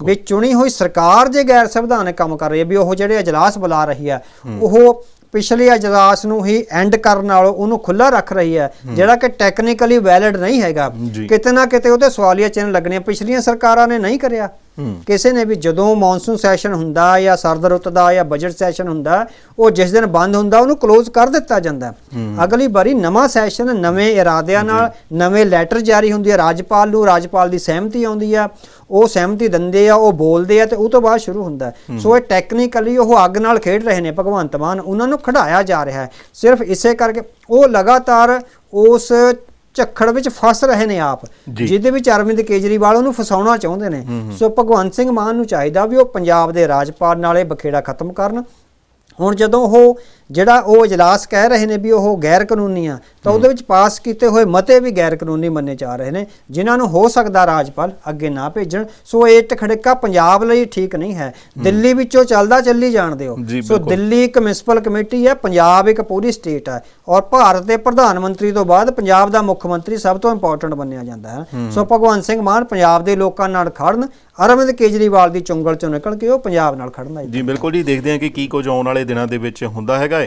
ਵੀ ਚੁਣੀ ਹੋਈ ਸਰਕਾਰ ਜੇ ਗੈਰ ਸੰਵਿਧਾਨਕ ਕੰਮ ਕਰ ਰਹੀ ਹੈ, ਵੀ ਉਹ ਜਿਹੜੇ ਅਜਲਾਸ ਬੁਲਾ ਰਹੀ ਹੈ ਉਹ ਪਿਛਲੇ ਅਜਲਾਸ ਨੂੰ ਹੀ ਐਂਡ ਕਰਨ ਨਾਲੋਂ ਉਹਨੂੰ ਖੁੱਲਾ ਰੱਖ ਰਹੀ ਹੈ, ਜਿਹੜਾ ਕਿ ਟੈਕਨੀਕਲੀ ਵੈਲਿਡ ਨਹੀਂ ਹੈਗਾ, ਕਿਤੇ ਨਾ ਕਿਤੇ ਉਹਦੇ ਸਵਾਲੀਆ ਚਿੰਨ੍ਹ ਲੱਗਣੇ। ਪਿਛਲੀਆਂ ਸਰਕਾਰਾਂ ਨੇ ਨਹੀਂ ਕਰਿਆ ਕਿਸੇ ਨੇ ਵੀ। ਜਦੋਂ ਮੌਨਸੂਨ ਸੈਸ਼ਨ ਹੁੰਦਾ ਜਾਂ ਸਰਦ ਰੁੱਤ ਦਾ ਜਾਂ ਬਜਟ ਸੈਸ਼ਨ ਹੁੰਦਾ, ਉਹ ਜਿਸ ਦਿਨ ਬੰਦ ਹੁੰਦਾ ਉਹਨੂੰ ਕਲੋਜ਼ ਕਰ ਦਿੱਤਾ ਜਾਂਦਾ। ਅਗਲੀ ਵਾਰੀ ਨਵਾਂ ਸੈਸ਼ਨ ਨਵੇਂ ਇਰਾਦਿਆਂ ਨਾਲ ਨਵੇਂ ਲੈਟਰ ਜਾਰੀ ਹੁੰਦੀ ਹੈ ਰਾਜਪਾਲ ਨੂੰ, ਰਾਜਪਾਲ ਦੀ ਸਹਿਮਤੀ ਆਉਂਦੀ ਆ, ਉਹ ਸਹਿਮਤੀ ਦਿੰਦੇ ਆ, ਉਹ ਬੋਲਦੇ ਆ ਤੇ ਉਹ ਤੋਂ ਬਾਅਦ ਸ਼ੁਰੂ ਹੁੰਦਾ। ਸੋ ਇਹ ਟੈਕਨੀਕਲੀ ਉਹ ਅੱਗ ਨਾਲ ਖੇਡ ਰਹੇ ਨੇ ਭਗਵੰਤ ਮਾਨ, ਉਹਨਾਂ ਨੂੰ ਖਿਡਾਇਆ ਜਾ ਰਿਹਾ ਹੈ। ਸਿਰਫ ਇਸੇ ਕਰਕੇ ਉਹ ਲਗਾਤਾਰ ਉਸ ਝੱਖੜ ਵਿੱਚ ਫਸ ਰਹੇ ਨੇ ਆਪ, ਜਿਹਦੇ ਵਿੱਚ ਅਰਵਿੰਦ ਕੇਜਰੀਵਾਲ ਉਹਨੂੰ ਫਸਾਉਣਾ ਚਾਹੁੰਦੇ ਨੇ। ਸੋ ਭਗਵੰਤ ਸਿੰਘ ਮਾਨ ਨੂੰ ਚਾਹੀਦਾ ਵੀ ਉਹ ਪੰਜਾਬ ਦੇ ਰਾਜਪਾਲ ਨਾਲ ਇਹ ਬਖੇੜਾ ਖਤਮ ਕਰਨ। ਹੁਣ ਜਦੋਂ ਉਹ ਜਿਹੜਾ ਉਹ ਇਜਲਾਸ ਕਹਿ ਰਹੇ ਨੇ ਵੀ ਉਹ ਗੈਰ ਕਾਨੂੰਨੀ ਆ, ਤਾਂ ਉਹਦੇ ਵਿੱਚ ਪਾਸ ਕੀਤੇ ਹੋਏ ਮਤੇ ਵੀ ਗੈਰ ਕਾਨੂੰਨੀ ਮੰਨੇ ਜਾ ਰਹੇ ਨੇ, ਜਿਨ੍ਹਾਂ ਨੂੰ ਹੋ ਸਕਦਾ ਰਾਜਪਾਲ ਅੱਗੇ ਨਾ ਭੇਜਣ। ਸੋ ਇਹ ਟਖੜਕਾ ਪੰਜਾਬ ਲਈ ਠੀਕ ਨਹੀਂ ਹੈ। ਦਿੱਲੀ ਵਿੱਚੋਂ ਚੱਲਦਾ ਚੱਲੀ ਜਾਣ ਦਿਓ। ਸੋ ਦਿੱਲੀ ਇੱਕ ਮਿਊਨਿਸਪਲ ਕਮੇਟੀ ਹੈ, ਪੰਜਾਬ ਇੱਕ ਪੂਰੀ ਸਟੇਟ ਹੈ, ਔਰ ਭਾਰਤ ਦੇ ਪ੍ਰਧਾਨ ਮੰਤਰੀ ਤੋਂ ਬਾਅਦ ਪੰਜਾਬ ਦਾ ਮੁੱਖ ਮੰਤਰੀ ਸਭ ਤੋਂ ਇੰਪੋਰਟੈਂਟ ਮੰਨਿਆ ਜਾਂਦਾ ਹੈ। ਸੋ ਭਗਵੰਤ ਸਿੰਘ ਮਾਨ ਪੰਜਾਬ ਦੇ ਲੋਕਾਂ ਨਾਲ ਖੜਨ, ਅਰਵਿੰਦ ਕੇਜਰੀਵਾਲ ਦੀ ਚੁੰਗਲ ਚੋਂ ਨਿਕਲ ਕੇ ਉਹ ਪੰਜਾਬ ਨਾਲ ਖੜਨਾ। ਜੀ ਬਿਲਕੁਲ ਜੀ, ਦੇਖਦੇ ਹਾਂ ਕਿ ਕੀ ਕੁਝ ਆਉਣ ਵਾਲੇ ਦਿਨਾਂ ਦੇ ਵਿੱਚ ਹੁੰਦਾ ਹੈਗਾ।